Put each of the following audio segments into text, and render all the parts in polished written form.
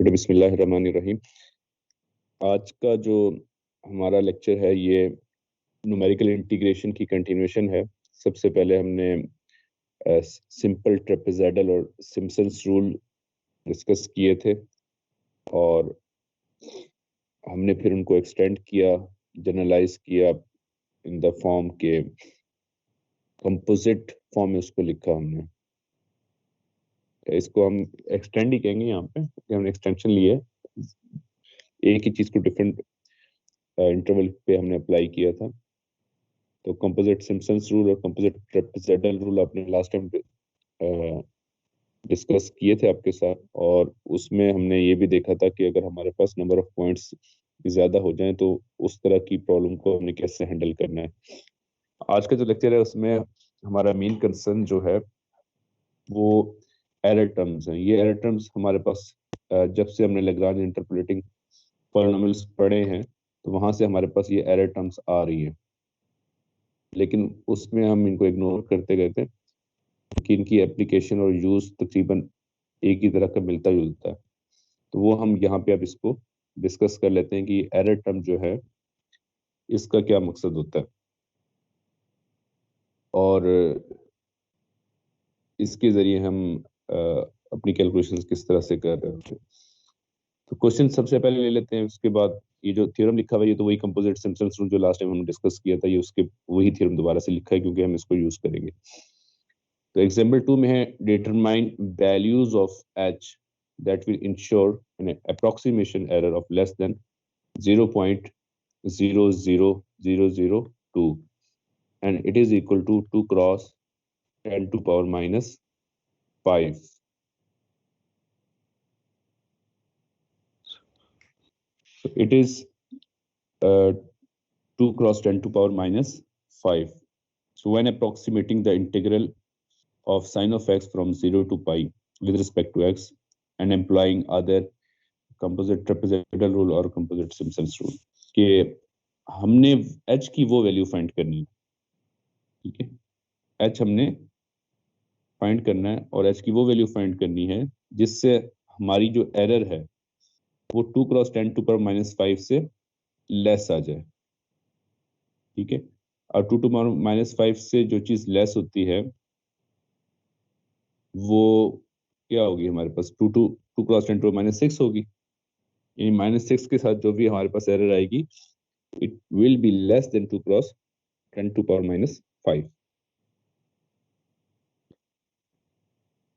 बिस्मिल्लाहिर्रहमानिर्रहीम। आज का जो हमारा लेक्चर है ये न्यूमेरिकल इंटीग्रेशन की कंटिन्यूएशन है। सबसे पहले हमने सिंपल ट्रेपेजॉइडल और सिम्पसन्स रूल डिस्कस किए थे और हमने फिर उनको एक्सटेंड किया, जनरलाइज किया इन द फॉर्म के कंपोजिट फॉर्म में उसको लिखा हमने। इसको हम एक्सटेंड ही कहेंगे यहाँ पे, हमने एक्सटेंशन लिया है। एक ही चीज को डिफरेंट इंटरवल पे हमने अप्लाई किया था। तो कंपोजिट सिम्पसन्स रूल और कंपोजिट ट्रेपेजॉइडल रूल आपने लास्ट टाइम डिस्कस किए थे आपके साथ, और उसमें हमने ये भी देखा था कि अगर हमारे पास नंबर ऑफ पॉइंट्स ज्यादा हो जाएं तो उस तरह की प्रॉब्लम को हमने कैसे हैंडल करना है। आज का जो लेक्चर है उसमें हमारा मेन कंसर्न जो है वो एरर टर्म्स हैं। ये एरर टर्म्स हमारे पास जब से हमने लैग्रांज इंटरपोलेटिंग पॉलिनोमियल्स पढ़े हैं तो वहां से हमारे पास ये एरर टर्म्स आ रही है, लेकिन उसमें हम इनको इग्नोर करते गए थे कि इनकी एप्लीकेशन और यूज तकरीबन एक ही तरह का मिलता जुलता है। तो वो हम यहाँ पे अब इसको डिस्कस कर लेते हैं कि एरर टर्म जो है इसका क्या मकसद होता है और इसके जरिए हम अपनी कैलकुलेशंस किस तरह से कर रहे होते हैं। तो क्वेश्चन सबसे पहले ले लेते हैं, उसके बाद ये जो थ्योरम लिखा हुआ है ये तो वही कंपोजिट सिम्पसन्स रूल जो लास्ट टाइम हमने डिस्कस किया था, ये उसके वही थ्योरम दोबारा से लिखा है क्योंकि हम इसको यूज करेंगे। तो एग्जाम्पल 2 में है determine values of h that will ensure an approximation error of less than 0.00002 and it is equal to 2 cross 10 to power minus 5. So it is 2 cross 10 to power minus 5. So when approximating the integral of sin of x from 0 to pi with respect to x and employing other composite trapezoidal rule or composite Simpson's rule, कि हमने h की वो value find करनी है, ठीक है। h हमने find करना है और h की वो वैल्यू फाइंड करनी है जिससे हमारी जो एरर है वो 2 क्रॉस 10 टू पावर माइनस 5 से लेस आ जाए, ठीक है। और 2 टू पावर माइनस 5 से जो चीज लेस होती है वो क्या होगी हमारे पास, 2 क्रॉस 10 टू माइनस 6 होगी। यानी माइनस 6 के साथ जो भी हमारे पास एरर आएगी it will be less than 2 cross 10 to power minus 5।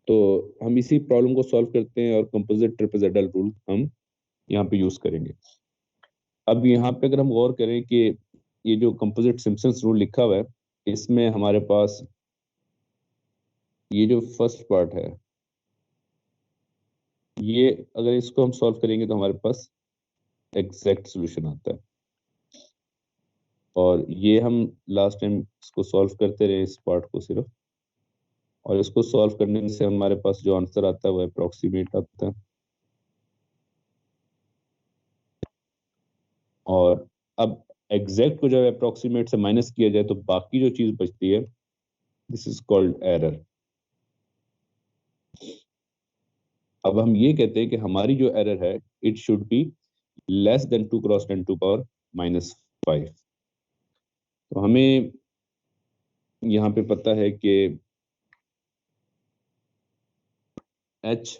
तो हम इसी प्रॉब्लम को सॉल्व करते हैं और कंपोजिट ट्रेपेजॉइडल रूल हम यहाँ पे यूज करेंगे। अब यहाँ पे अगर हम गौर करें कि ये जो कंपोजिट सिम्पसन्स रूल लिखा हुआ है इसमें हमारे पास ये जो फर्स्ट पार्ट है ये अगर इसको हम सॉल्व करेंगे तो हमारे पास एग्जैक्ट सॉल्यूशन आता है, और ये हम लास्ट टाइम इसको सॉल्व करते रहे इस पार्ट को सिर्फ, और इसको सॉल्व करने से हमारे पास जो आंसर आता है वो अप्रोक्सीमेट आता है। और अब एग्जैक्ट को जब अप्रोक्सीमेट से माइनस किया जाए तो बाकी जो चीज बचती है दिस इज कॉल्ड एरर। अब हम ये कहते हैं कि हमारी जो एरर है it should be less than 2 cross 10 to power minus 5। तो हमें यहाँ पे पता है कि h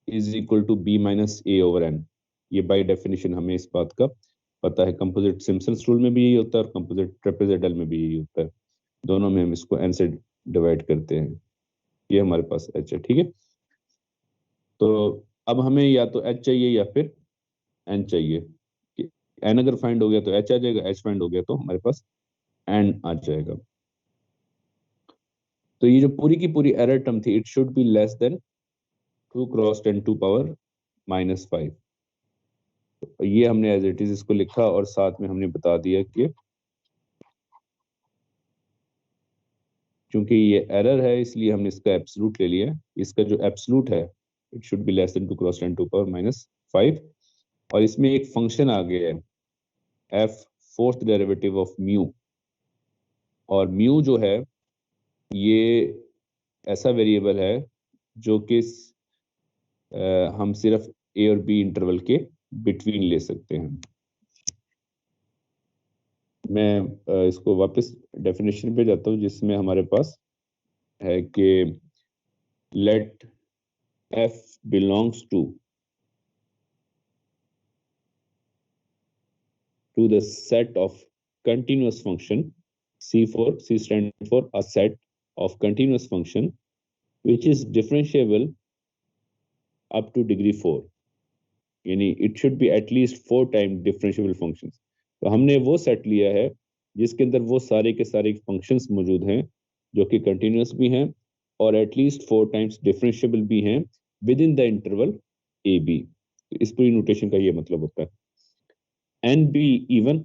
is equal to b minus a over n। ये बाय डेफिनेशन हमें इस बात का पता है। कंपोजिट सिम्पसन्स रूल में भी यही होता है और कंपोजिट ट्रेपेजॉइडल में भी यही होता है, दोनों में हम इसको n से डिवाइड करते हैं। ये हमारे पास h है, ठीक है। तो अब हमें या तो h चाहिए या फिर n चाहिए। n अगर फाइंड हो गया तो h आ जाएगा, h फाइंड हो गया तो हमारे पास n आ जाएगा। तो ये जो पूरी की पूरी एरर टर्म थी it should be less than 2 cross 10 to power minus 5। तो ये हमने एज इट इज इसको लिखा और साथ में हमने बता दिया कि क्योंकि ये एरर है इसलिए हमने इसका एब्सोल्यूट ले लिया। इसका जो एब्सोल्यूट है it should be less than 2 cross 10 to power minus 5। और इसमें एक फंक्शन आ गया है f fourth derivative of mu, और म्यू जो है ये ऐसा वेरिएबल है जो कि हम सिर्फ ए और बी इंटरवल के बिटवीन ले सकते हैं। मैं इसको वापस डेफिनेशन पे जाता हूँ, जिसमें हमारे पास है कि let f belongs to the set of continuous function C stand for a set of continuous function which is differentiable up to degree 4, यानी it should be at least 4 times differentiable functions। तो हमने वो set लिया है जिसके अंदर वो सारे के सारे फंक्शंस मौजूद हैं जो कि कंटिन्यूअस भी हैं और एटलीस्ट 4 टाइम्स डिफरेंशिएबल भी हैं within the interval a b. इस पूरी नोटेशन का ये मतलब होता है। एन बी इवन,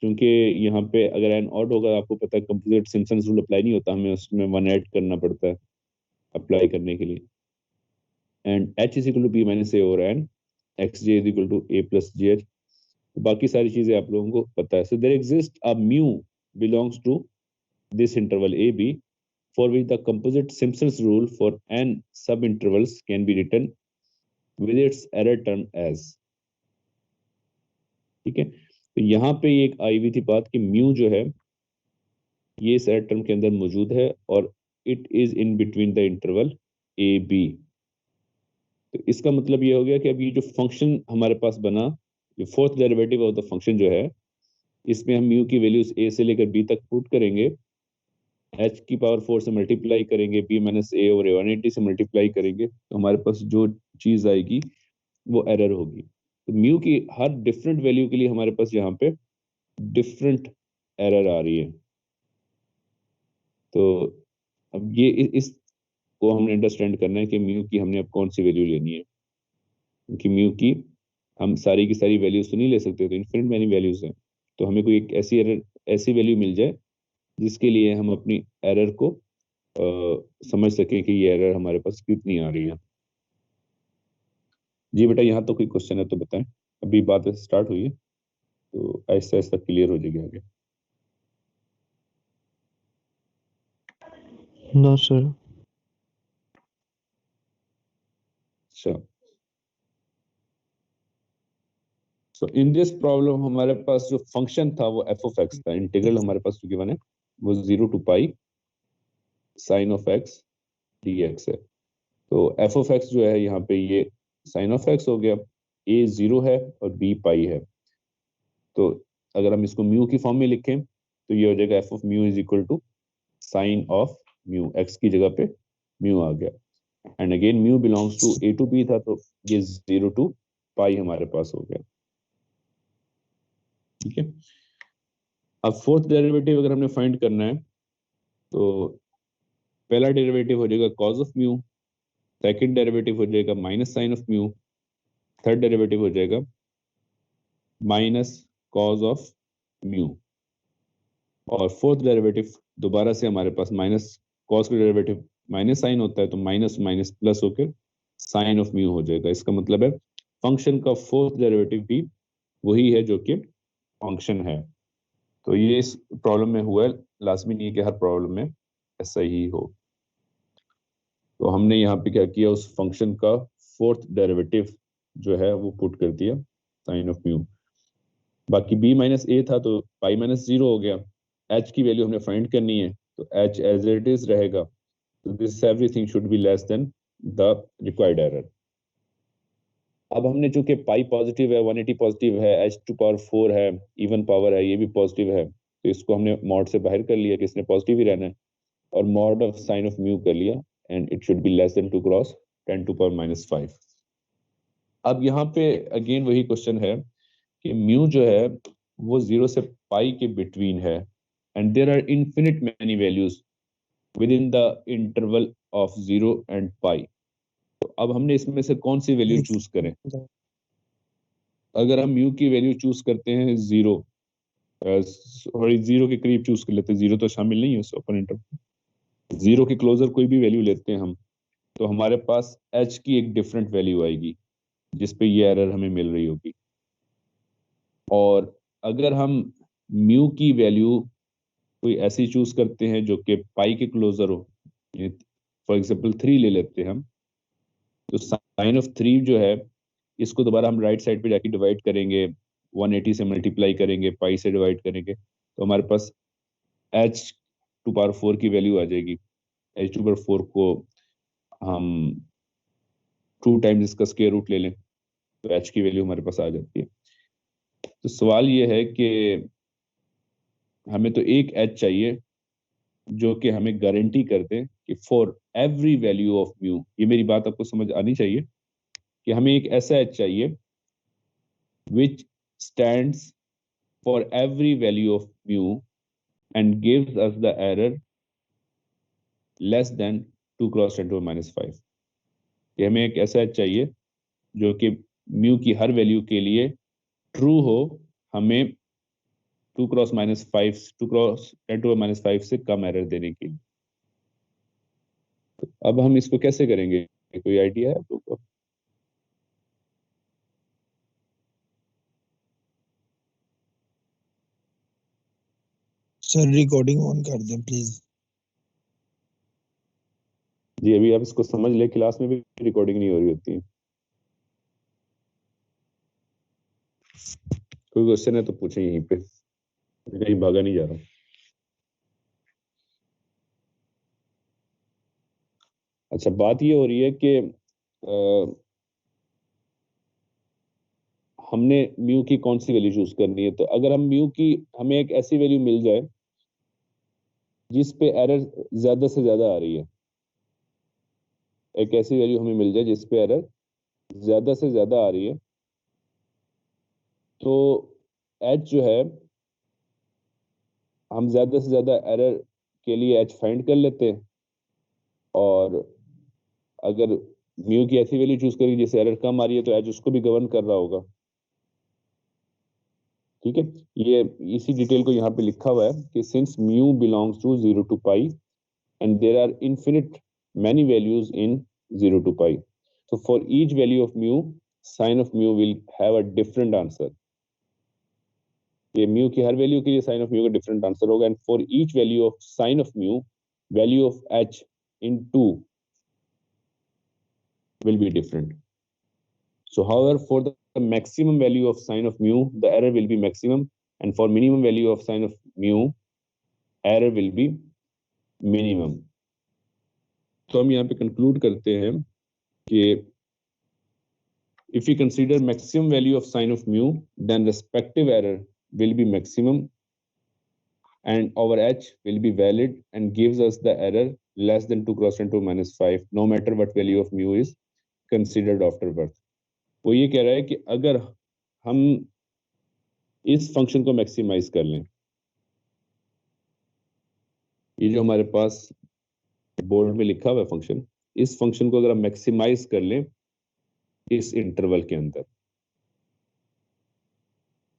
क्योंकि यहाँ पे अगर एन ऑड होगा, आपको पता है कंपोजिट सिम्पसन रूल अप्लाई नहीं होता, हमें उसमें 1 ऐड करना पड़ता है अप्लाई करने के लिए। And h is equal to b minus a और n x j is equal to a plus j h. बाकी सारी चीजें आप लोगों को पता है। So there exist a mu belongs to this interval a b for which the composite Simpson's rule for n subintervals can be written with its error term as। ठीक है, तो यहाँ पे एक आई हुई थी बात कि म्यू जो है ये इस एरर टर्म के अंदर मौजूद है और it is in between the interval a b. तो इसका मतलब ये हो गया कि अब ये जो फंक्शन हमारे पास बना, जो fourth derivative of the function जो है, इसमें हम म्यू की वैल्यूज ए से लेकर बी तक पुट करेंगे, h की पावर 4 से मल्टीप्लाई करेंगे, b माइनस ए और a180 से मल्टीप्लाई करेंगे, तो हमारे पास जो चीज आएगी वो एरर होगी। तो म्यू की हर डिफरेंट वैल्यू के लिए हमारे पास यहाँ पे डिफरेंट एरर आ रही है। तो अब ये इस को हमने अंडरस्टैंड करना है कि म्यू की हमने अब कौन सी वैल्यू लेनी है, क्योंकि म्यू की हम सारी की सारी वैल्यूज तो नहीं ले सकते, तो इन्फिनिट मैनी वैल्यूज हैं। तो हमें कोई एक ऐसी एरर, ऐसी वैल्यू मिल जाए जिसके लिए हम अपनी एरर को समझ सकें कि ये एरर हमारे पास कितनी आ रही है। जी बेटा, यहाँ तो कोई क्वेश्चन है तो बताएं, अभी बात स्टार्ट हुई है तो ऐसा ऐसा क्लियर हो जाएगी आगे। No sir. अच्छा, सो इन दिस प्रॉब्लम हमारे पास जो फंक्शन था वो एफ ऑफ एक्स था। इंटीग्रल हमारे पास जो गिवन है वो 0 to pi sine of x D x है। तो एफ ऑफ एक्स जो है यहाँ पे ये साइन ऑफ एक्स हो गया, ए 0 है और बी पाई है। तो अगर हम इसको म्यू की फॉर्म में लिखें तो ये हो जाएगा F of mu is equal to sine of mu, X की जगह पे म्यू आ गया। And again mu belongs to A to B था, तो ये 0 to पाई हमारे पास हो गया। ठीक है, अब फोर्थ डेरिवेटिव अगर हमने फाइंड करना है तो पहला डेरिवेटिव हो जाएगा cos of mu, second derivative हो जाएगा minus sine of mu, third derivative हो जाएगा माइनस कॉज ऑफ म्यू, और फोर्थ डेरिवेटिव दोबारा से हमारे पास माइनस कॉस का डेरिवेटिव माइनस साइन होता है, तो माइनस माइनस प्लस होकर साइन ऑफ म्यू हो जाएगा। इसका मतलब है फंक्शन का फोर्थ डेरिवेटिव भी वही है जो कि फंक्शन है। तो ये इस प्रॉब्लम में हुआ है, लाजमी नहीं है कि हर प्रॉब्लम में ऐसा ही हो। तो हमने यहाँ पे क्या किया, उस फंक्शन का फोर्थ डेरिवेटिव जो है वो पुट कर दिया साइन ऑफ म्यू। बाकी b माइनस ए था तो पाई माइनस 0 हो गया। h की वैल्यू हमने फाइंड करनी है, तो h एज इट इज रहेगा, तो this everything should be less then the required error. अब हमने चूंकि पाई पॉजिटिव है, 180 पॉजिटिव है, h टू पावर 4 है, इवन पावर है, ये भी पॉजिटिव है, तो इसको हमने मॉड से बाहर कर लिया कि इसने पॉजिटिव ही रहना है, और mod of sine of mu कर लिया, and it should be less than 2 cross 10 to power minus 5। अब यहाँ पे अगेन वही क्वेश्चन है कि म्यू जो है वो 0 से पाई के बिटवीन है, and there are infinite many values within the interval of 0 and pi. तो अब हमने इसमें से कौन सी वैल्यू चूज करें? अगर हम म्यू की वैल्यू चूज करते हैं 0, सॉरी 0 के करीब चूज कर लेते हैं, 0 तो शामिल नहीं है उस ओपन इंटरवल, 0 के क्लोजर कोई भी वैल्यू लेते हैं हम, तो हमारे पास h की एक डिफरेंट वैल्यू आएगी जिस पे ये एरर हमें मिल रही होगी। और अगर हम म्यू की वैल्यू कोई ऐसी चूज करते हैं जो कि पाई के क्लोजर हो, फॉर एग्जांपल 3 ले लेते हैं हम, तो साइन ऑफ 3 जो है इसको दोबारा हम राइट साइड पे जाके डिवाइड करेंगे, 180 से मल्टीप्लाई करेंगे, पाई से डिवाइड करेंगे, तो हमारे पास h⁴ की वैल्यू आ जाएगी। h⁴ को हम 2 टाइम्स इसका स्क्वायर रूट ले लें तो h की वैल्यू हमारे पास आ जाती है। तो सवाल ये है कि हमें तो एक h चाहिए जो कि हमें गारंटी कर दे कि for every value of mu, ये मेरी बात आपको समझ आनी चाहिए कि हमें एक ऐसा h चाहिए which stands for every value of mu and gives us the error less than 2 × 10⁻⁵। कि हमें एक ऐसा h चाहिए जो कि म्यू की हर वैल्यू के लिए ट्रू हो, हमें 2 × 10⁻⁵ से कम एरर देने के लिए। तो अब हम इसको कैसे करेंगे, कोई आइडिया है आप लोगों को? सर रिकॉर्डिंग ऑन कर दें प्लीज। जी अभी आप इसको समझ ले, क्लास में भी रिकॉर्डिंग नहीं हो रही होती है। कोई क्वेश्चन है तो पूछें यहीं पे, कहीं भागा नहीं जा रहा। अच्छा, बात ये हो रही है कि हमने म्यू की कौन सी वैल्यू चूज करनी है। तो अगर हम म्यू की, हमें एक ऐसी वैल्यू मिल जाए जिस पे एरर ज्यादा से ज्यादा आ रही है, एक ऐसी वैल्यू हमें मिल जाए जिस पे एरर ज्यादा से ज्यादा आ रही है, तो h जो है हम ज्यादा से ज्यादा एरर के लिए h फाइंड कर लेते हैं, और अगर म्यू की ऐसी वैल्यू चूज करेंगे जिससे एरर कम आ रही है तो h उसको भी गवर्न कर रहा होगा। ठीक है, ये इसी डिटेल को यहाँ पे लिखा हुआ है कि since mu belongs to 0 to pi and there are infinite many values in 0 to pi, so for each value of mu, sin of mu will have a different answer। ये म्यू की हर value के लिए sign of mu का different answer होगा, and for each value of sine of mu, value of h in 2 will be different। So however, for the maximum value of sin of mu, the error will be maximum, and for minimum value of sin of mu, error will be minimum। तो हम यहाँ पे conclude करते हैं कि if we consider maximum value of sin of mu, then respective error will be maximum and our h will be valid and gives us the error less than 2 × 10⁻⁵, no matter what value of mu is considered afterwards। वो ये कह रहा है कि अगर हम इस function को मैक्सिमाइज कर लें, ये जो हमारे पास बोर्ड में लिखा हुआ है फंक्शन, इस फंक्शन को अगर हम मैक्सिमाइज कर लें इस इंटरवल के अंदर,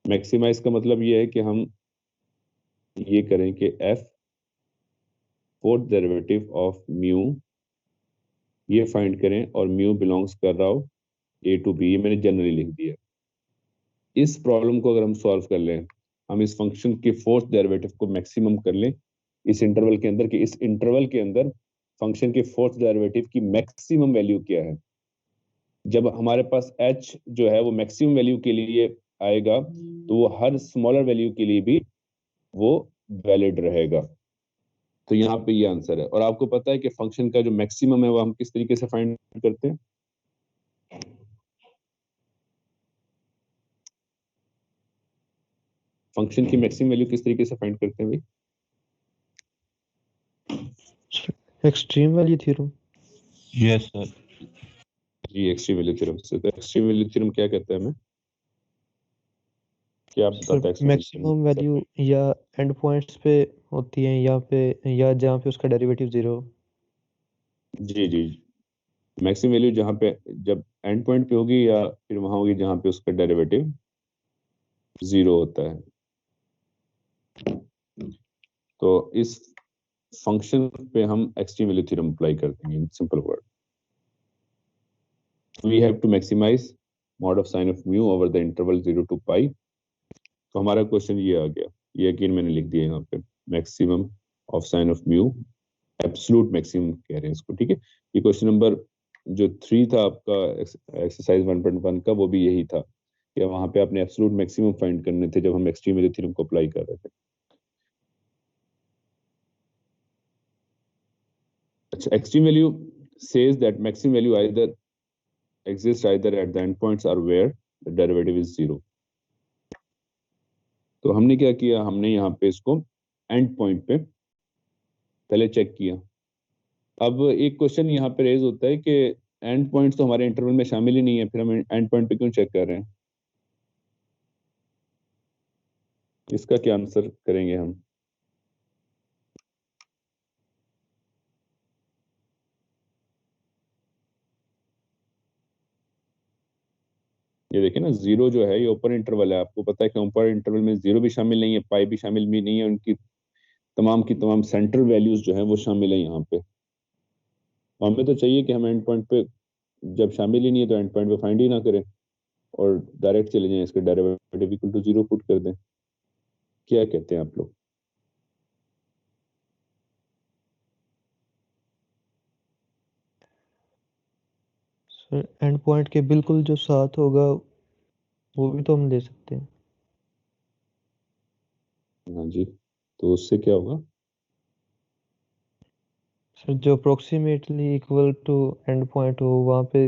मैक्सिमाइज का मतलब ये है कि हम ये करें कि f fourth derivative of mu ये फाइंड करें और म्यू बिलोंग्स कर रहा हो a to b, ये मैंने जनरली लिख दिया। इस प्रॉब्लम को अगर हम सॉल्व कर लें, हम इस फंक्शन के फोर्थ डेरिवेटिव को मैक्सिमम कर लें इस इंटरवल के अंदर, कि इस इंटरवल के अंदर फंक्शन के फोर्थ डेरिवेटिव की मैक्सिमम वैल्यू क्या है। जब हमारे पास h जो है वो मैक्सिमम वैल्यू के लिए आएगा तो वो हर स्मॉलर वैल्यू के लिए भी वो वैलिड रहेगा। तो यहाँ पे ये आंसर है। और आपको पता है कि फंक्शन का जो मैक्सिमम है वो हम किस तरीके से फाइंड करते हैं। फंक्शन की मैक्सिमम वैल्यू किस तरीके से फाइंड करते हैं भाई? Extreme value theorem. Yes sir. जी एक्सट्रीम वैल्यू थ्योरम से। तो एक्सट्रीम वैल्यू थ्योरम क्या कहता है हमें, क्या आप बताते हैं? मैक्सिमम वैल्यू या एंड पॉइंट्स पे होती है या पे, या जहाँ पे उसका डेरिवेटिव 0। जी जी, मैक्सिमम वैल्यू जहाँ पे, जब एंड पॉइंट पे होगी या फिर वहां होगी जहाँ पे उसका डेरिवेटिव 0 होता है। तो इस फंक्शन पे हम एक्सट्रीम वैल्यू थ्योरम अप्लाई करते हैं in simple word. We have to maximize mod of sine of mu over the interval 0 to pi. तो हमारा क्वेश्चन ये आ गया, ये अगेन मैंने लिख दिया यहाँ पे, maximum of sine of mu, absolute maximum कह रहे हैं इसको। ठीक है, ये क्वेश्चन नंबर जो 3 था आपका एक्सरसाइज 1.1 का, वो भी यही था कि वहां पे आपने एब्सोल्यूट मैक्सिमम फाइंड करने थे जब हम एक्सट्रीम वैल्यू थ्योरम को अप्लाई कर रहे थे। अच्छा, extreme value says that maximum value either exists either at the endpoints or where the derivative is 0. तो हमने क्या किया, हमने यहाँ पे इसको एंड पॉइंट पे पहले चेक किया। अब एक क्वेश्चन यहाँ पे रेज होता है कि एंड पॉइंट्स तो हमारे इंटरवल में शामिल ही नहीं है, फिर हम एंड पॉइंट पे क्यों चेक कर रहे हैं? इसका क्या आंसर करेंगे हम? ये देखिए ना, 0 जो है ये ओपन इंटरवल है। आपको पता है कि ओपन इंटरवल में 0 भी शामिल नहीं है, पाई भी शामिल भी नहीं है, उनकी तमाम की तमाम सेंट्रल वैल्यूज जो है वो शामिल है यहाँ पे। हमें तो चाहिए कि हम एंड पॉइंट पे, जब शामिल ही नहीं है तो एंड पॉइंट पे फाइंड ही ना करें और डायरेक्ट चले जाएं, इसके डेरिवेटिव इक्वल टू 0 पुट कर दें। क्या कहते हैं आप लोग? सर एंड पॉइंट के बिल्कुल जो साथ होगा वो भी तो हम ले सकते हैं। हाँ जी, तो उससे क्या होगा? सर जो approximately equal to end point हो वहाँ पे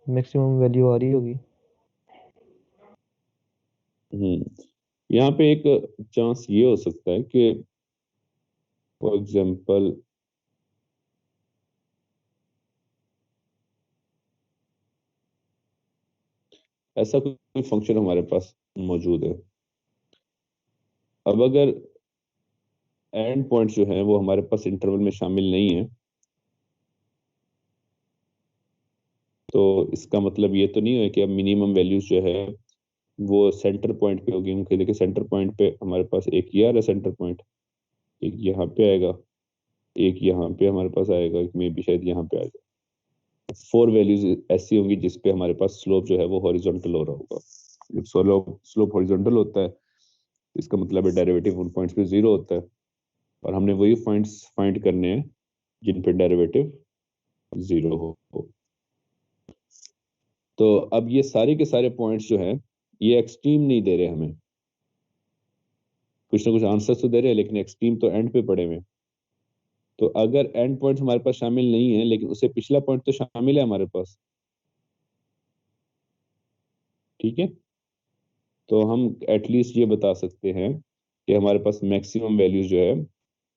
मैक्सिमम वैल्यू आ रही होगी। यहाँ पे एक चांस ये हो सकता है कि फॉर एग्जांपल ऐसा कोई फंक्शन हमारे पास मौजूद है। अब अगर एंड पॉइंट जो है वो हमारे पास इंटरवल में शामिल नहीं है, तो इसका मतलब ये तो नहीं है कि अब मिनिमम वैल्यूज जो है वो सेंटर पॉइंट पे होगी। क्योंकि देखिए सेंटर पॉइंट पे हमारे पास एक ये आ रहा है सेंटर पॉइंट, एक यहाँ पे आएगा, एक यहाँ पे हमारे पास आएगा, एक में भी शायद यहाँ पे आएगा। 4 वैल्यूज ऐसी होंगी जिसपे हमारे पास स्लोप जो है वो हॉरिजॉन्टल हो रहा होगा। जब स्लोप हॉरिजॉन्टल होता है इसका मतलब है डेरिवेटिव उन पॉइंट्स पे 0 होता है, और हमने वही पॉइंट्स फाइंड करने हैं जिन पे डेरिवेटिव 0 हो। तो अब ये सारे के सारे पॉइंट्स जो हैं ये एक्सट्रीम नहीं दे रहे हमें, कुछ ना कुछ आंसर तो दे रहे हैं लेकिन एक्सट्रीम तो एंड पे पड़े हुए। तो अगर एंड पॉइंट हमारे पास शामिल नहीं है लेकिन उससे पिछला पॉइंट तो शामिल है हमारे पास, ठीक है, तो हम एटलीस्ट ये बता सकते हैं कि हमारे पास मैक्सिमम वैल्यू जो है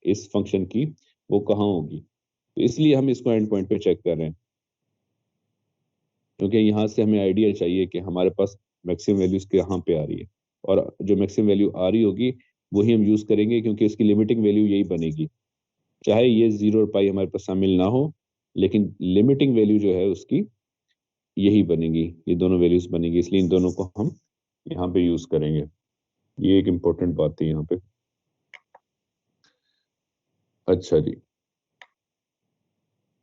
इस फंक्शन की वो कहाँ होगी। तो इसलिए हम इसको एंड पॉइंट पे चेक कर रहे हैं, क्योंकि यहाँ से हमें आइडिया चाहिए कि हमारे पास मैक्सिमम वैल्यूज कहाँ पे आ रही है, और जो मैक्सिमम वैल्यू आ रही होगी वही हम यूज करेंगे, क्योंकि इसकी लिमिटिंग वैल्यू यही बनेगी। चाहे ये 0 और पाई हमारे पास शामिल ना हो, लेकिन लिमिटिंग वैल्यू जो है उसकी यही बनेगी, ये दोनों वैल्यूज बनेगी, इसलिए इन दोनों को हम यहाँ पे यूज करेंगे। ये एक इम्पोर्टेंट बात है यहाँ पे। अच्छा जी,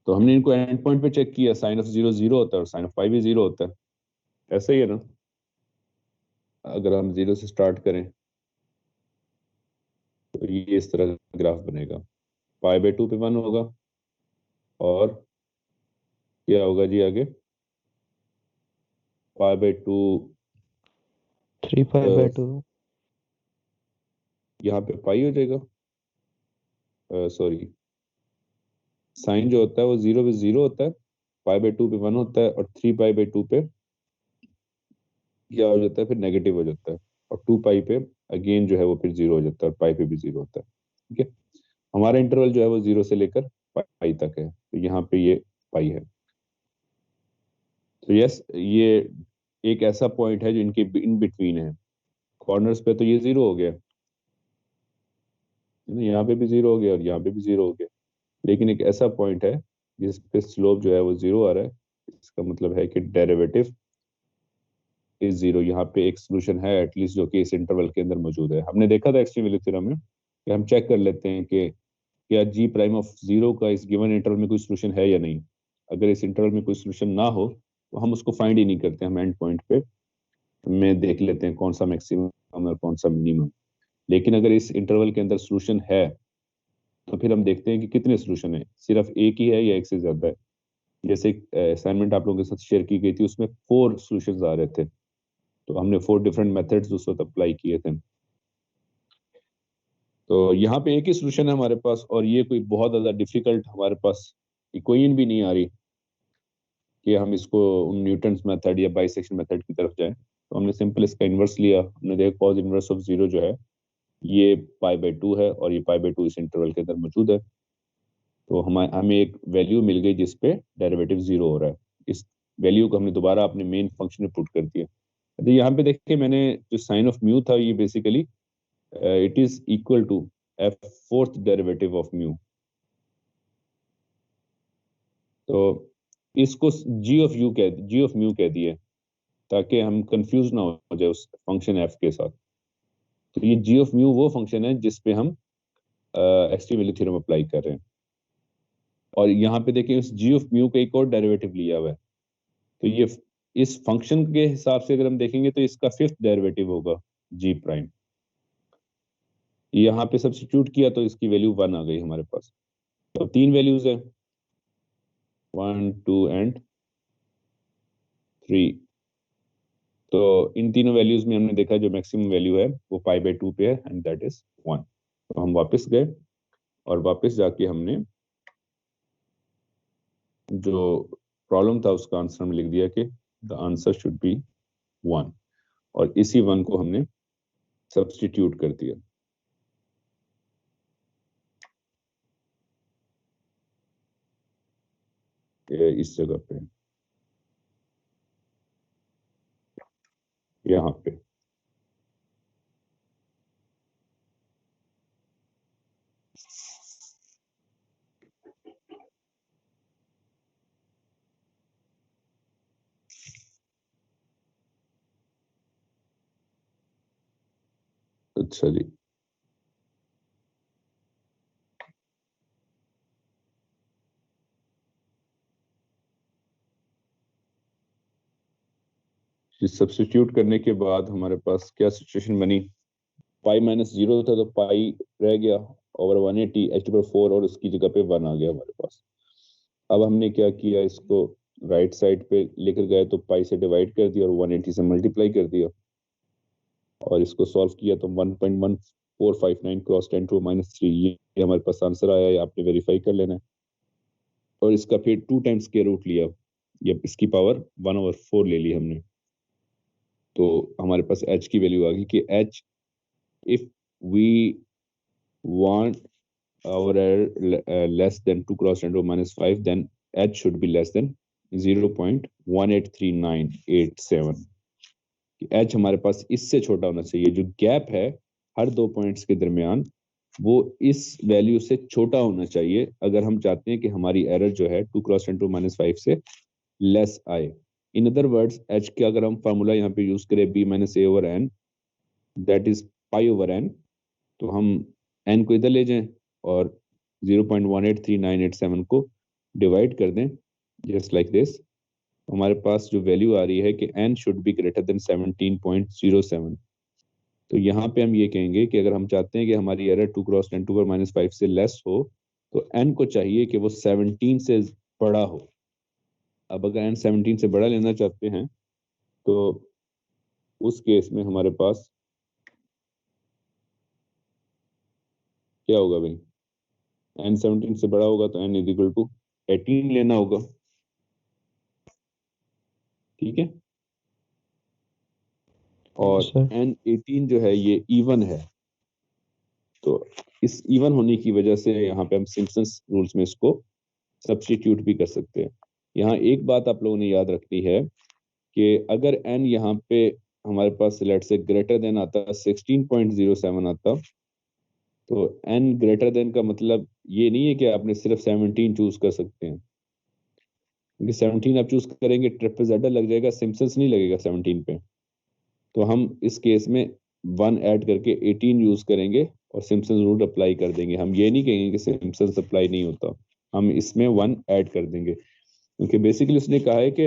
तो हमने इनको एंड पॉइंट पे चेक किया, साइन ऑफ 0 0 होता है और साइन ऑफ पाई भी 0 होता है, ऐसा ही है ना? अगर हम 0 से स्टार्ट करें तो ये इस तरह का ग्राफ बनेगा, पाई बाय 2 पे 1 होगा, और क्या होगा जी आगे? Pi by 2 3 pi by 2। यहाँ पे पाई हो जाएगा, सॉरी, साइन जो होता है वो 0 पे 0 होता है, पाई बाय 2 पे 1 होता है, और 3 पाई बाय 2 पे क्या हो जाता है, फिर नेगेटिव हो जाता है, और 2 पाई पे अगेन जो है वो फिर 0 हो जाता है, और पाई पे भी 0 होता है। ठीक है, हमारा इंटरवल जो है वो 0 से लेकर पाई तक है, तो यहाँ पे ये पाई है। तो यस, ये एक ऐसा पॉइंट है जो इनके इन बिटवीन है। कॉर्नर्स पे तो ये 0 हो गया है ना, यहाँ पे भी 0 हो गया और यहाँ पे भी 0 हो गया, लेकिन एक ऐसा पॉइंट है जिस पे स्लोप जो है वो 0 आ रहा है। इसका मतलब है कि डेरिवेटिव इज 0। यहाँ पे एक सोल्यूशन है एटलीस्ट जो कि इस इंटरवल के अंदर मौजूद है। हमने देखा था एक्सट्रीम वैल्यू थ्योरम में कि हम चेक कर लेते हैं कि क्या जी प्राइम ऑफ 0 का इस गिवन इंटरवल में कोई सोल्यूशन है या नहीं। अगर इस इंटरवल में कोई सोल्यूशन ना हो तो हम उसको फाइंड ही नहीं करते, हम एंड पॉइंट पे में देख लेते हैं कौन सा मैक्सिमम और कौन सा मिनिमम। लेकिन अगर इस इंटरवल के अंदर सोल्यूशन है तो फिर हम देखते हैं कि कितने सोल्यूशन है, सिर्फ एक ही है या एक से ज्यादा है। जैसे असाइनमेंट आप लोगों के साथ शेयर की गई थी, उसमें 4 सॉल्यूशंस आ रहे थे, तो हमने 4 डिफरेंट मेथड्स उस वक्त अप्लाई किए थे। तो यहाँ पे एक ही सॉल्यूशन है हमारे पास, और ये कोई बहुत ज्यादा डिफिकल्ट हमारे पास इक्वेशन भी नहीं आ रही कि हम इसको न्यूटन्स मेथड या बाइसेक्शन मेथड की तरफ जाएं। तो हमने सिंपल इसका इन्वर्स लिया, हमने देखा कॉस इन्वर्स ऑफ 0 जो है ये π/2 है, और ये π/2 इस इंटरवल के अंदर मौजूद है। तो हमें एक वैल्यू मिल गई जिसपे डेरिवेटिव 0 हो रहा है। इस वैल्यू को हमने दोबारा अपने मेन फंक्शन में पुट कर दिया। तो यहाँ पे देखिए मैंने जो साइन ऑफ म्यू था, ये basically it is equal to f fourth derivative of mu. तो इसको g ऑफ म्यू कह दिए, ताकि हम कंफ्यूज ना हो जाए उस फंक्शन f के साथ। तो ये g ऑफ म्यू वो फंक्शन है जिसपे हम एक्सट्रीम वैल्यू थ्योरम अप्लाई कर रहे हैं। और यहाँ पे देखिए उस g ऑफ म्यू का एक और डेरिवेटिव लिया हुआ है। तो ये इस फंक्शन के हिसाब से अगर हम देखेंगे तो इसका 5th डेरिवेटिव होगा g प्राइम। यहाँ पे सब्स्टिट्यूट किया तो इसकी वैल्यू 1 आ गई हमारे पास। तो 3 वैल्यूज है, 1 2 एंड 3। तो इन तीनों वैल्यूज में हमने देखा जो मैक्सिमम वैल्यू है वो π/2 पे है, एंड दैट इज 1। तो हम वापस गए और वापस जाके हमने जो प्रॉब्लम था उसका आंसर में लिख दिया कि द आंसर शुड बी 1, और इसी 1 को हमने सब्स्टिट्यूट कर दिया। इस जगह पे, यहाँ पे अच्छा जी। सब्स्टिट्यूट करने के बाद हमारे पास क्या सिचुएशन बनी, π-0 था तो पाई रह गया ओवर 180 h/4, और उसकी जगह पे 1 आ गया हमारे पास। अब हमने क्या किया, इसको राइट साइड पे लेकर गए तो पाई से डिवाइड कर दिया और 180 से मल्टीप्लाई कर दिया, और इसको सॉल्व किया तो 1.1459 क्रॉस 10⁻³ ये हमारे पास आंसर आया। ये आपने वेरीफाई कर लेना है। और इसका फिर 2 टाइम्स स्क्वायर रूट लिया, ये इसकी पावर 1/4 ले ली हमने। तो हमारे पास h की वैल्यू आ गई कि h, if we want our error less than 2 cross 10⁻⁵, then h should be less than 0.183987। h हमारे पास इससे छोटा होना चाहिए। जो गैप है हर 2 पॉइंट्स के दरमियान वो इस वैल्यू से छोटा होना चाहिए, अगर हम चाहते हैं कि हमारी एरर जो है 2 cross 10⁻⁵ से लेस आए। इन अदर वर्ड्स h का अगर हम फार्मूला यहाँ पे यूज करें b-a/n, दैट इज π/n, तो हम n को इधर ले जाएं और 0.183987 को डिवाइड कर दें, जस्ट लाइक दिस। हमारे पास जो वैल्यू आ रही है कि n should be greater than 17.07। तो यहाँ पे हम ये कहेंगे कि अगर हम चाहते हैं कि हमारी एरर 2 cross 10⁻⁵ से लेस हो तो n को चाहिए कि वो 17 से बड़ा हो। अब अगर n 17 से बड़ा लेना चाहते हैं तो उस केस में हमारे पास क्या होगा भाई, n 17 से बड़ा होगा तो n = 18 लेना होगा, ठीक है। और n 18 जो है ये इवन है, तो इस इवन होने की वजह से यहाँ पे हम सिम्पसन्स रूल्स में इसको सब्स्टिट्यूट भी कर सकते हैं। यहाँ एक बात आप लोगों ने याद रखनी है कि अगर n यहाँ पे हमारे पास लेट से ग्रेटर देन आता 16.07 आता, तो n ग्रेटर देन का मतलब ये नहीं है कि आपने सिर्फ 17 चूज कर सकते हैं, क्योंकि 17 आप चूज करेंगे ट्रेपेजॉइडल लग जाएगा, सिम्पसन्स नहीं लगेगा 17 पे। तो हम इस केस में 1 ऐड करके 18 यूज करेंगे और सिम्पसन्स रूल अप्लाई कर देंगे। हम ये नहीं कहेंगे कि सिम्पसन्स अप्लाई नहीं होता, हम इसमें 1 ऐड कर देंगे, क्योंकि बेसिकली उसने कहा है कि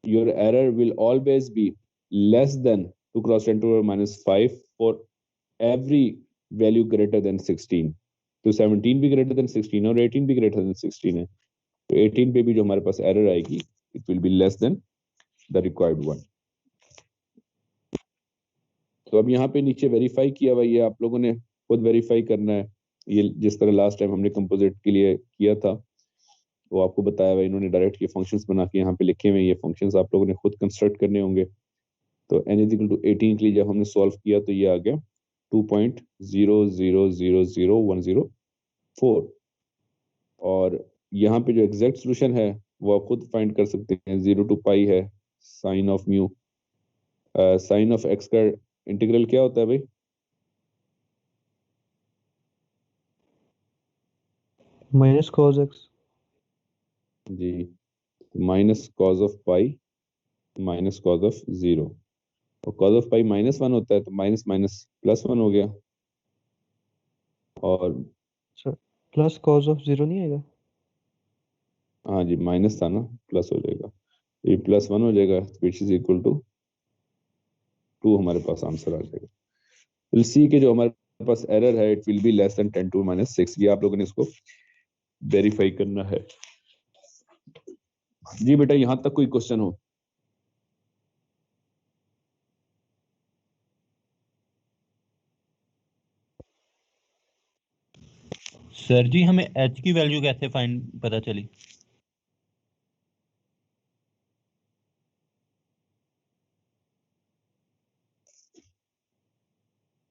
your error will always be less than 2 cross 10⁻⁵ for every value greater than 16। तो 17 भी ग्रेटर देन 16 और 18 भी ग्रेटर देन 16 है। तो 18 पे भी जो हमारे पास एरर आएगी it will be less then the required one. तो अब यहाँ पे नीचे वेरीफाई किया हुआ, ये आप लोगों ने खुद वेरीफाई करना है। ये जिस तरह लास्ट टाइम हमने कंपोजिट के लिए किया था वो आपको बताया हुआ, इन्होंने डायरेक्ट ये फंक्शंस बना के यहाँ पे लिखे हुए हैं, ये फंक्शंस आप लोगों ने खुद कंस्ट्रक्ट करने होंगे। तो n = 18 के लिए जब हमने सॉल्व किया तो ये आ गया 2.000104। और यहाँ पे जो एग्जैक्ट सोल्यूशन है वो आप खुद फाइंड कर सकते हैं। 0 to पाई है sine of mu. Sine of X का इंटीग्रल क्या होता है भाई? Minus cos X. जी, minus cos of pi minus cos of 0। और कॉज ऑफ पाई -1 होता है तो माइनस माइनस +1 हो गया। और सर प्लस कॉस ऑफ 0 नहीं आएगा? हाँ जी, माइनस था ना, प्लस हो जाएगा, ये +1 हो जाएगा विच इज इक्वल टू 2 हमारे पास आंसर आ जाएगा। विल सी के जो हमारे पास एरर है it will be less then 10⁻⁶। ये आप लोगों ने इसको वेरीफाई करना है। जी बेटा, यहां तक कोई क्वेश्चन हो? सर जी हमें एच की वैल्यू कैसे फाइंड पता चली?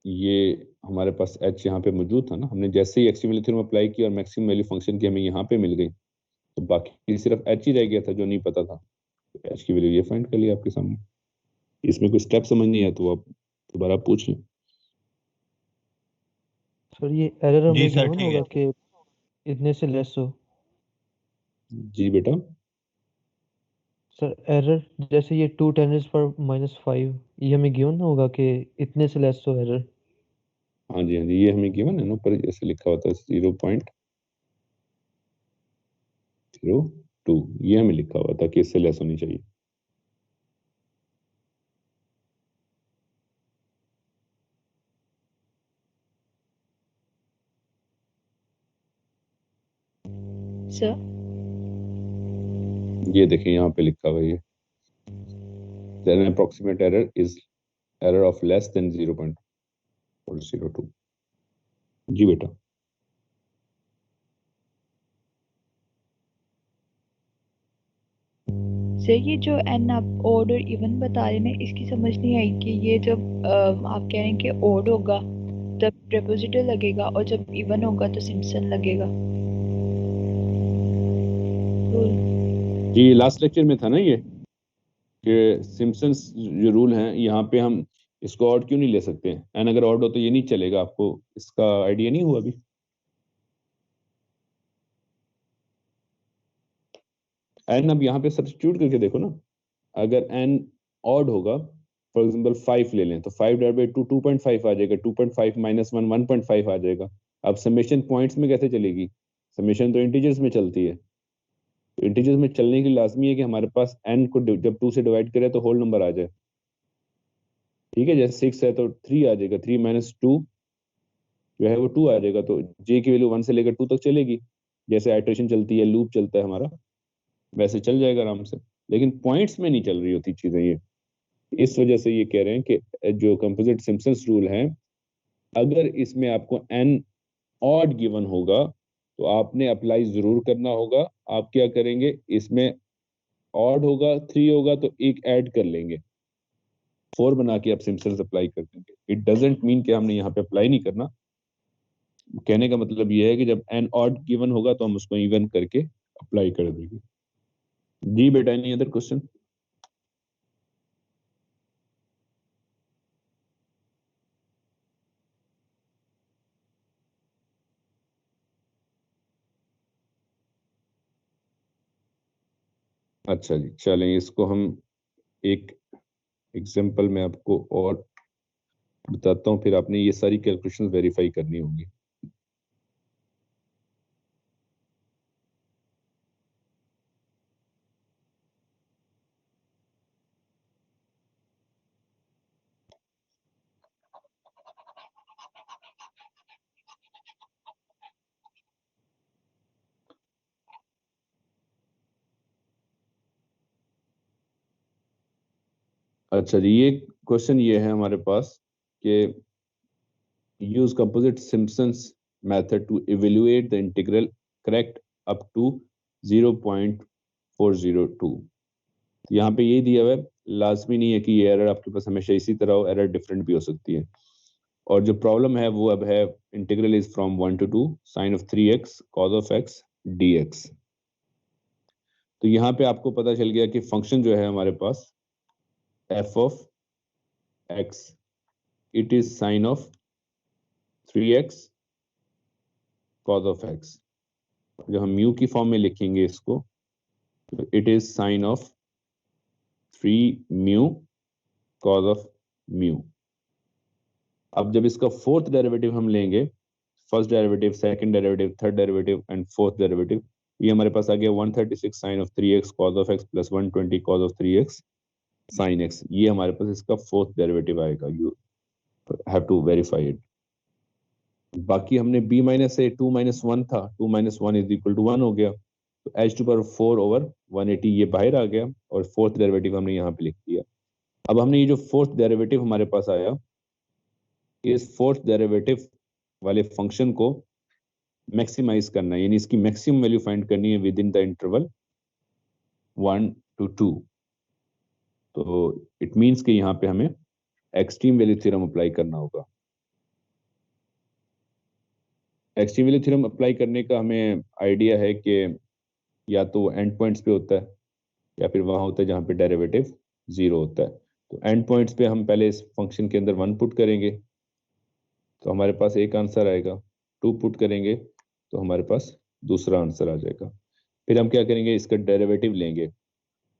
ये हमारे पास एच यहाँ पे मौजूद था ना, हमने जैसे ही एक्सट्रीम थ्योरम अप्लाई किया और मैक्सिमम वैल्यू फंक्शन की हमें यहाँ पे मिल गई, तो बाकी सिर्फ एच ही रह गया था जो नहीं पता था। तो एच की वैल्यू ये फाइंड कर लिया आपके सामने। इसमें कोई स्टेप समझ नहीं है तो आप दोबारा पूछ लें। सर ये एरर जी हमें सर गिवन ठीक होगा है। कि इतने से लेस हो? जी बेटा, सर एरर जैसे ये 2 × 10⁻⁵ ये हमें गिवन होगा कि इतने से लेस हो एरर? हाँ जी हाँ जी, ये हमें गिवन है ना, ऊपर जैसे लिखा होता है 0.02, ये हमें लिखा हुआ था कि इससे लेस होनी चाहिए। सर ये देखिए यहाँ पे लिखा हुआ है ये, then approximate error is error of less than 0.402। जी बेटा, सर ये जो एन आप ओड और इवन बता रहे हैं ना, इसकी समझ नहीं आई कि ये जब आप कह रहे हैं कि ओड होगा तब प्रेपोजिटिव लगेगा और जब इवन होगा तो सिम्पसन लगेगा। जी लास्ट लेक्चर में था ना ये कि सिम्पसन्स जो रूल हैं यहाँ पे हम इसको ऑड क्यों नहीं ले सकते, एन अगर ऑड हो तो ये नहीं चलेगा। आपको इसका आइडिया नहीं हुआ अभी? एन अब यहाँ पे सब्स्टिट्यूट करके देखो ना, अगर एन ऑड होगा, फॉर एग्जांपल 5 ले लें तो 5/2 2.5 आ जाएगा, 2.5 -1 1.5 आ जाएगा। अब समेशन पॉइंट्स में कैसे चलेगी? समेशन तो इंटीजर्स में चलती है। तो इंटीजर्स में चलने के लिए लाजमी है कि हमारे पास एन को जब 2 से डिवाइड करें तो होल नंबर आ जाए। ठीक है, जैसे 6 है तो 3 आ जाएगा, 3 - 2 जो है वो 2 आ जाएगा। तो जे की वैल्यू 1 से लेकर 2 तक चलेगी। जैसे आइट्रेशन चलती है, लूप चलता है हमारा, वैसे चल जाएगा आराम से। लेकिन पॉइंट्स में नहीं चल रही होती चीजें ये। इस वजह से ये कह रहे हैं कि जो कंपोजिट सिम्पसन्स रूल है, अगर इसमें आपको एन ऑड गिवन होगा तो आपने अप्लाई जरूर करना होगा। आप क्या करेंगे, इसमें ऑड होगा 3 होगा तो एक ऐड कर लेंगे, 4 बना के आप सिम्पसन्स अप्लाई कर देंगे। इट डजेंट मीन कि हमने यहाँ पे अप्लाई नहीं करना। कहने का मतलब ये है कि जब एन ऑड गिवन होगा तो हम उसको इवन करके अप्लाई कर देंगे। जी बेटा, एनी अदर क्वेश्चन? अच्छा जी, चलें इसको हम एक एग्जांपल में आपको और बताता हूँ, फिर आपने ये सारी कैलकुलेशंस वेरीफाई करनी होगी। अच्छा जी, ये क्वेश्चन ये है हमारे पास कि use composite Simpson's method to evaluate the integral correct up to 0.402। यहाँ पे ये दिया हुआ है, लाजमी नहीं है कि ये एरर आपके पास हमेशा इसी तरह हो, एरर डिफरेंट भी हो सकती है। और जो प्रॉब्लम है वो अब है integral is from 1 to 2 sin of 3x cos of x dx। तो यहाँ पे आपको पता चल गया कि फंक्शन जो है हमारे पास f of x it is sin of 3x cos of x। जब हम म्यू की फॉर्म में लिखेंगे इसको तो it is sine of 3 mu cos of mu. अब जब इसका फोर्थ डेरिवेटिव हम लेंगे, first derivative, second derivative, third derivative and fourth derivative, ये हमारे पास आ गया 136 sine of 3x cos of x plus 120 cos of 3x sine x। ये हमारे पास इसका फोर्थ डेरिवेटिव आएगा। You have to verify it. बाकी हमने b माइनस ए 2 माइनस 1 था, 2 माइनस 1 इज इक्वल टू 1 हो गया, तो h टू पावर 4 ओवर 180 ये बाहर आ गया और फोर्थ डेरिवेटिव हमने यहाँ पे लिख दिया। अब हमने ये जो फोर्थ डेरिवेटिव हमारे पास आया, इस फोर्थ डेरिवेटिव वाले फंक्शन को मैक्सिमाइज करना है, यानी इसकी मैक्सिमम वैल्यू फाइंड करनी है with in the interval 1 to 2। तो इट मींस कि यहाँ पे हमें एक्सट्रीम वैल्यू थ्योरम अप्लाई करना होगा। एक्सट्रीम वैल्यू थ्योरम अप्लाई करने का हमें आइडिया है कि या तो एंड पॉइंट्स पे होता है या फिर वहां होता है जहां पे डेरिवेटिव 0 होता है। तो एंड पॉइंट्स पे हम पहले इस फंक्शन के अंदर 1 पुट करेंगे तो हमारे पास एक आंसर आएगा, 2 पुट करेंगे तो हमारे पास दूसरा आंसर आ जाएगा। फिर हम क्या करेंगे, इसका डेरिवेटिव लेंगे।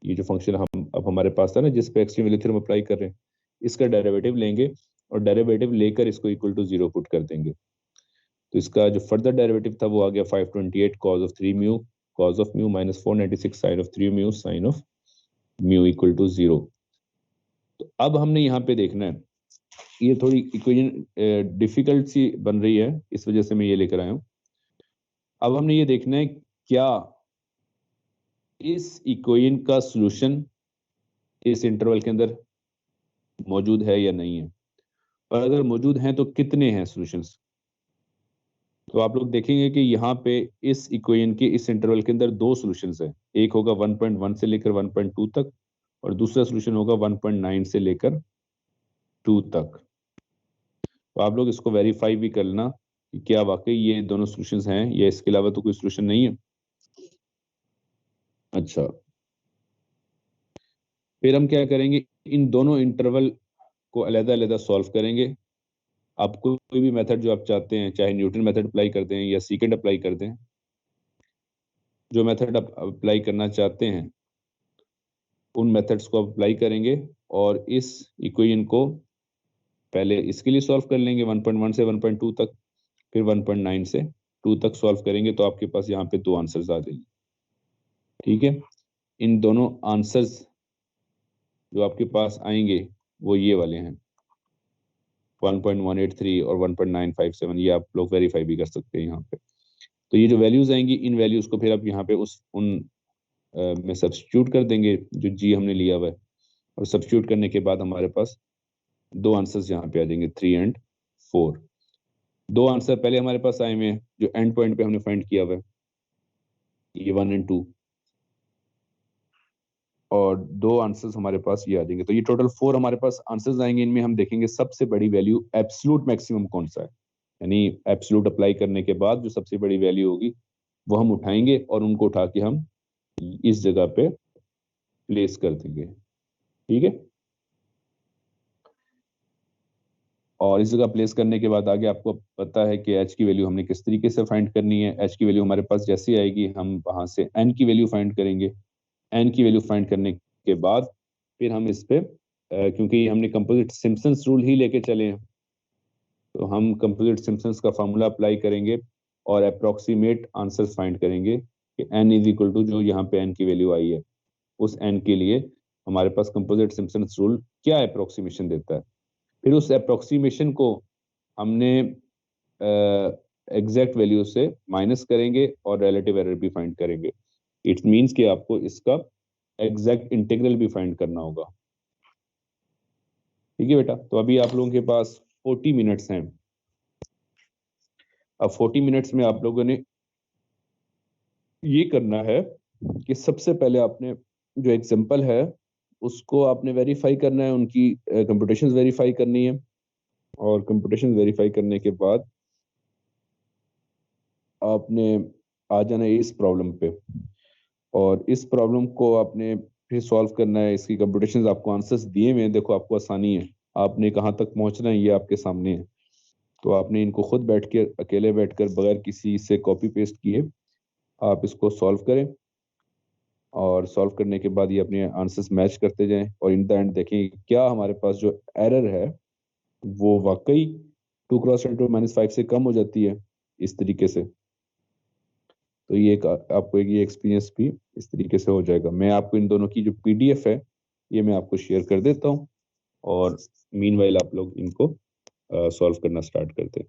ये जो फंक्शन हम अब हमारे पास था ना जिस पे एक्सट्रीम वैल्यू थ्योरम अप्लाई कर रहे हैं, इसका डेरिवेटिव लेंगे और डेरिवेटिव लेकर इसको इक्वल टू 0 पुट कर देंगे। तो इसका जो फर्दर डेरिवेटिव था वो आ गया 528 cos of 3 mu cos of mu minus 496 sine of 3 mu sine of mu equal to 0। तो अब हमने यहाँ पे देखना है, ये थोड़ी इक्वेशन डिफिकल्ट सी बन रही है, इस वजह से मैं ये लेकर आया हूँ। अब हमने ये देखना है क्या इस इक्वेशन का सॉल्यूशन इस इंटरवल के अंदर मौजूद है या नहीं है, और अगर मौजूद हैं तो कितने हैं सॉल्यूशंस। तो आप लोग देखेंगे कि यहाँ पे इस इक्वेशन के इस इंटरवल के अंदर 2 सॉल्यूशंस हैं, एक होगा 1.1 से लेकर 1.2 तक और दूसरा सॉल्यूशन होगा 1.9 से लेकर 2 तक। तो आप लोग इसको वेरीफाई भी कर लेना कि क्या वाकई ये दोनों सॉल्यूशंस हैं या इसके अलावा तो कोई सॉल्यूशन नहीं है। अच्छा, फिर हम क्या करेंगे, इन दोनों इंटरवल को अलग-अलग सॉल्व करेंगे। आप कोई भी मेथड जो आप चाहते हैं, चाहे न्यूटन मेथड अप्लाई कर दें या सीकेंड अप्लाई कर दें, जो मेथड आप अप्लाई करना चाहते हैं उन मेथड्स को अप्लाई करेंगे और इस इक्वेशन को पहले इसके लिए सॉल्व कर लेंगे 1.1 से 1.2 तक, फिर 1.9 से 2 तक सॉल्व करेंगे तो आपके पास यहाँ पे 2 आंसर्स आ जाएंगे। ठीक है, इन दोनों आंसर्स जो आपके पास आएंगे वो ये वाले हैं 1.183 और 1.957। ये आप लोग वेरीफाई भी कर सकते हैं यहाँ पे। तो ये जो वैल्यूज आएंगी, इन वैल्यूज को फिर आप यहाँ पे उन में सब्स्टिट्यूट कर देंगे जो जी हमने लिया हुआ है, और सब्स्टिट्यूट करने के बाद हमारे पास 2 आंसर्स यहाँ पे आ जाएंगे 3 and 4। 2 आंसर पहले हमारे पास आए हुए हैं जो एंड पॉइंट पे हमने फाइंड किया हुआ है, ये 1 and 2, और 2 आंसर्स हमारे पास ये आ जाएंगे। तो ये टोटल 4 हमारे पास आंसर्स आएंगे। इनमें हम देखेंगे सबसे बड़ी वैल्यू एब्सोल्यूट मैक्सिमम कौन सा है, यानी एब्सोल्यूट अप्लाई करने के बाद जो सबसे बड़ी वैल्यू होगी वो हम उठाएंगे और उनको उठा के हम इस जगह पे प्लेस कर देंगे। ठीक है, और इस जगह प्लेस करने के बाद आगे आपको पता है कि h की वैल्यू हमने किस तरीके से फाइंड करनी है। h की वैल्यू हमारे पास जैसी आएगी हम वहां से n की वैल्यू फाइंड करेंगे। n की वैल्यू फाइंड करने के बाद फिर हम इस पे क्योंकि हमने कंपोजिट सिम्पसन्स रूल ही लेके चले हैं तो हम कंपोजिट सिम्पसन्स का फार्मूला अप्लाई करेंगे और अप्रोक्सीमेट आंसर्स फाइंड करेंगे कि n इज इक्वल टू जो यहाँ पे n की वैल्यू आई है उस n के लिए हमारे पास कंपोजिट सिम्पसन्स रूल क्या अप्रोक्सीमेशन देता है। फिर उस अप्रोक्सीमेशन को हमने एग्जैक्ट वैल्यू से माइनस करेंगे और रिलेटिव एरर भी फाइंड करेंगे। इट मींस कि आपको इसका एग्जैक्ट इंटीग्रल भी फाइंड करना होगा। ठीक है बेटा, तो अभी आप लोगों के पास 40 मिनट्स हैं। अब 40 मिनट्स में आप लोगों ने ये करना है कि सबसे पहले आपने जो एग्जाम्पल है उसको आपने वेरीफाई करना है, उनकी कंप्यूटेशंस वेरीफाई करनी है, और कंप्यूटेशंस वेरीफाई करने के बाद आपने आ जाना है इस प्रॉब्लम पे, और इस प्रॉब्लम को आपने फिर सॉल्व करना है। इसकी कंप्यूटेशंस आपको आंसर्स दिए हुए हैं, देखो आपको आसानी है, आपने कहाँ तक पहुंचना है ये आपके सामने है। तो आपने इनको खुद बैठ के अकेले बैठकर बगैर किसी से कॉपी पेस्ट किए आप इसको सॉल्व करें, और सॉल्व करने के बाद ये अपने आंसर्स मैच करते जाएं, और इन द एंड देखें क्या हमारे पास जो एरर है वो वाकई 2 क्रॉस 10⁻5 से कम हो जाती है इस तरीके से। तो ये आपको ये एक्सपीरियंस भी इस तरीके से हो जाएगा। मैं आपको इन दोनों की जो PDF है ये मैं आपको शेयर कर देता हूँ, और मीनवाइल आप लोग इनको सॉल्व करना स्टार्ट करते हैं।